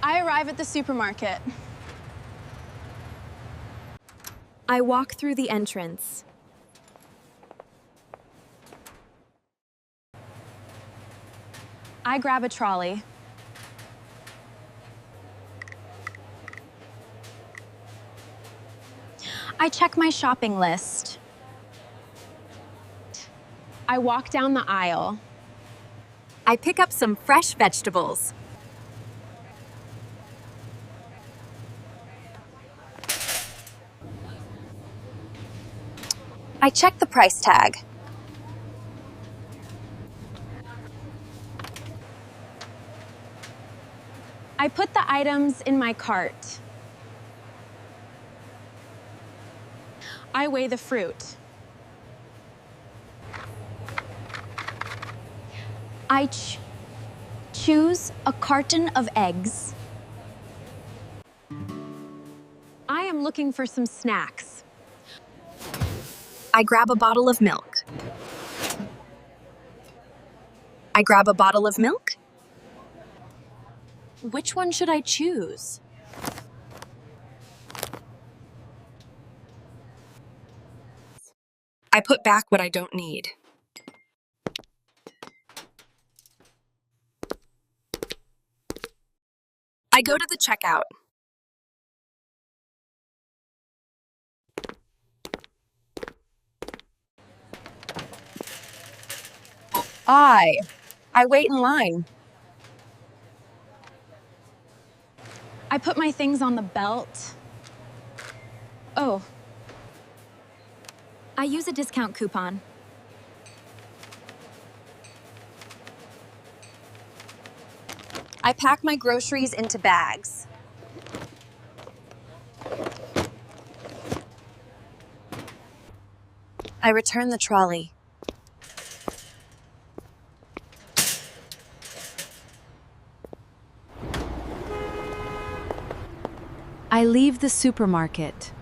I arrive at the supermarket. I walk through the entrance. I grab a trolley. I check my shopping list. I walk down the aisle. I pick up some fresh vegetables. I check the price tag. I put the items in my cart. I weigh the fruit. I choose a carton of eggs. I am looking for some snacks. I grab a bottle of milk. I grab a bottle of milk. Which one should I choose? I put back what I don't need. I go to the checkout. I wait in line. I put my things on the belt. Oh. I use a discount coupon. I pack my groceries into bags. I return the trolley. I leave the supermarket.